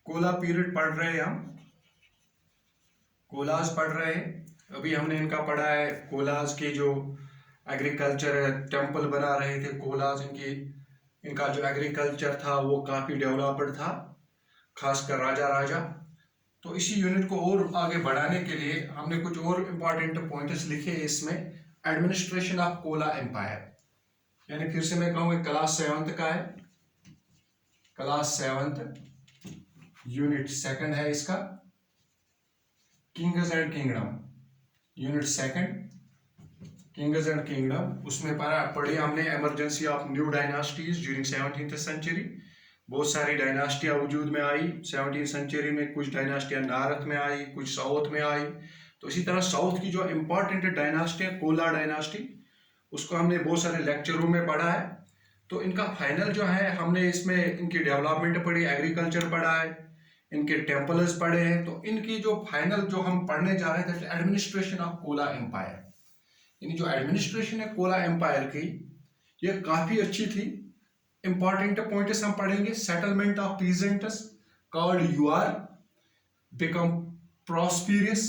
Cola period पढ़ रहे हैं हम। कोलाज पढ़ रहे हैं। अभी हमने इनका पढ़ा है कोलाज के जो एग्रीकल्चर टेम्पल बना रहे थे कोलाज। इनका जो एग्रीकल्चर था वो काफ़ी डेवलप्ड था, खासकर राजा राजा। तो इसी यूनिट को और आगे बढ़ाने के लिए हमने कुछ और इम्पॉर्टेंट पॉइंट्स लिखे इसमें। एडमिनिस्ट्रेशन ऑफ कोला एम्पायर, यानी फिर से मैं कहूँगा क्लास 7th का है, क्लास 7th यूनिट 2 है इसका। Kings and kingdom unit 2 kings and kingdom. उसमें पढ़े हमने emergency of new dynasties during 17th century. बहुत सारी डायनास्टियाँ वजूद में आई 17th सेंचुरी में। कुछ डायनास्टियाँ नॉर्थ में आई, कुछ साउथ में आई। तो इसी तरह साउथ की जो इम्पोर्टेंट डायनास्टी है कोला डायनास्टी, उसको हमने बहुत सारे लेक्चरों में पढ़ा है। तो इनका फाइनल जो है हमने इसमें इनकी डेवलपमेंट पढ़ी, एग्रीकल्चर पढ़ा है, इनके टेम्पल्स पढ़े हैं। तो इनकी जो फाइनल जो हम पढ़ने जा रहे थे एडमिनिस्ट्रेशन ऑफ कोला एम्पायर, यानी जो एडमिनिस्ट्रेशन है कोला एम्पायर की ये काफ़ी अच्छी थी। इंपॉर्टेंट पॉइंट्स हम पढ़ेंगे। Settlement of peasants called your become prosperous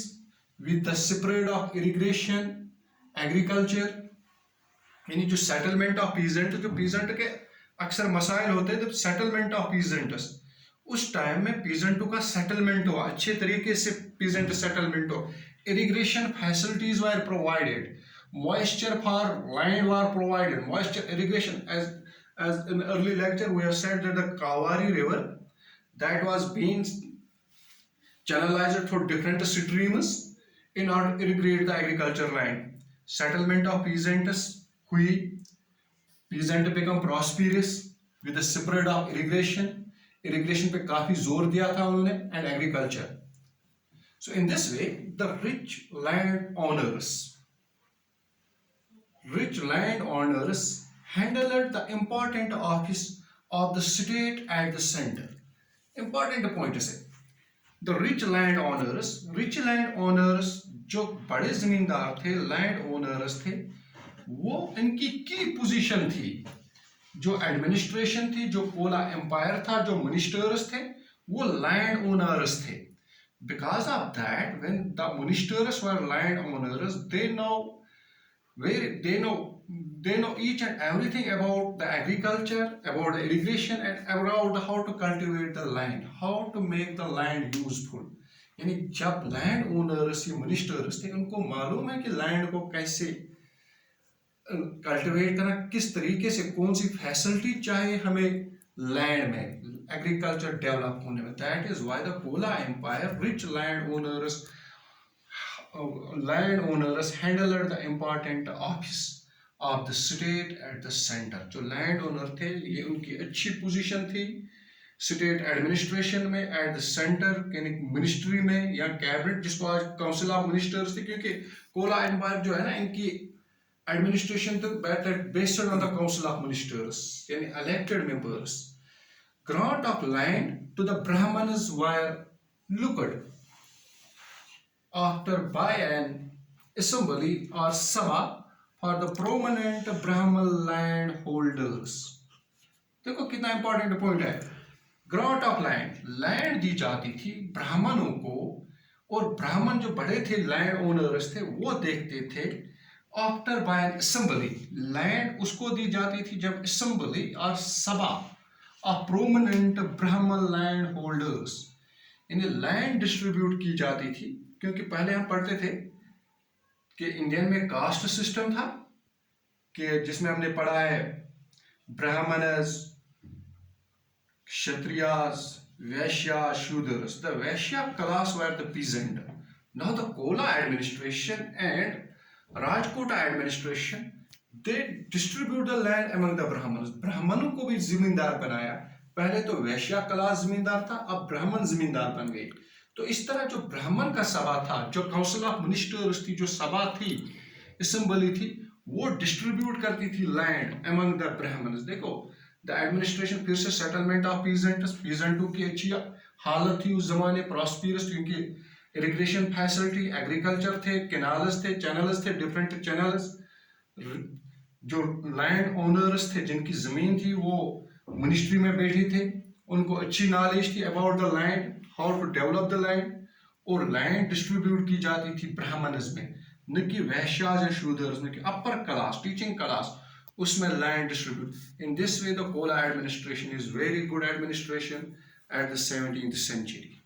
with the spread of irrigation agriculture. यानी जो सेटलमेंट ऑफ पीजेंट, जो पीजेंट के अक्सर मसाइल होते हैं, जब सेटलमेंट ऑफ पीजेंट्स उस टाइम में पीजेंटों का सेटलमेंट हो, अच्छे तरीके से पीजेंट सेटलमेंट हो। Irrigation facilities were provided, moisture for land were provided, moisture irrigation, as in early lecture we have said that the Kavari river that was being channelized through different streams in order to irrigate the agriculture land. Settlement of peasants हुई, peasant become prosperous with the spread of irrigation, irrigation पे काफी जोर दिया था उन्होंने, and agriculture. So in this way the rich landowners handled the important office of the state at the center. Important point is the rich landowners जो बड़े जमींदार थे, लैंड ओनर्स थे, वो इनकी की पोजीशन थी। जो एडमिनिस्ट्रेशन थी, जो कोला एम्पायर था, जो मिनिस्टर्स थे, वो लैंड ओनर्स थे। Because of that, when the ministers were landowners, they know each and everything about the agriculture, about the irrigation, and about how to cultivate the land, how to make the land useful. यानी जब land owners या ministers थे, उनको मालूम है कि land को कैसे कल्टिवेट करना, किस तरीके से, कौन सी फैसिलिटी चाहिए हमें लैंड में, एग्रीकल्चर डेवलप होने में। That is why the Chola empire rich land owners handled the important office of the state at the centre. जो लैंड ओनर थे ये उनकी अच्छी पोजीशन थी स्टेट एडमिनिस्ट्रेशन में, एट द सेंटर यानी मिनिस्ट्री में या कैबिनेट, जिसको आज काउंसिल ऑफ मिनिस्टर्स थी, क्योंकि कोला एम्पायर जो है ना, इनकी एडमिनिस्ट्रेशन तो based on the council of ministers यानी elected members. Grant of land to the Brahmans were looked after by an assembly or sabha for the prominent Brahman landholders. देखो कितना इंपॉर्टेंट पॉइंट है। Grant of land दी जाती थी ब्राह्मणों को, और ब्राह्मण जो बड़े थे लैंड ओनर्स थे वो देखते थे। After by N assembly, land उसको दी जाती थी जब असेंबली और सभा ऑफ प्रोमिनेंट ब्राह्मण लैंड होल्डर्स, यानी लैंड डिस्ट्रीब्यूट की जाती थी। क्योंकि पहले हम पढ़ते थे कि इंडियन में कास्ट सिस्टम था, कि जिसमें हमने पढ़ा है Brahmanas, Kshatriyas, Vaishya, Shudras. The Vaishya class were the peasant. Now the Chola administration and Rajkot administration they distribute the land among the Brahmans. ब्राह्मणों को भी जिम्मेदार बनाया। पहले तो वैश्या क्लास जिम्मेदार था, अब ब्राह्मण जिम्मेदार बन गए। तो इस तरह जो ब्राह्मण का सभा था, जो काउंसिल ऑफ मिनिस्टर्स थी, जो सभा थी, असेंबली थी, वो डिस्ट्रीब्यूट करती थी लैंड अमंग द ब्राह्मण्स। देखो द एडमिनिस्ट्रेशन, फिर से सेटलमेंट ऑफ पीजेंटों की अच्छी हालत थी उस जमाने, प्रॉस्पिरस, क्योंकि इरिगेशन फैसिलिटी, एग्रीकल्चर थे, कैनाल्स थे, चैनल्स थे, डिफरेंट चैनल्स। जो लैंड ओनर्स थे, जिनकी जमीन थी, वो मिनिस्ट्री में बैठे थे, उनको अच्छी नॉलेज थी about the land, how to develop the land, और लैंड डिस्ट्रीब्यूट की जाती थी ब्राह्मण्स में, न कि वैश्याज एंड शूद्रस, न कि अपर क्लास टीचिंग क्लास, उसमें land distribute. In this way the Chola administration is very good administration at the 17th century।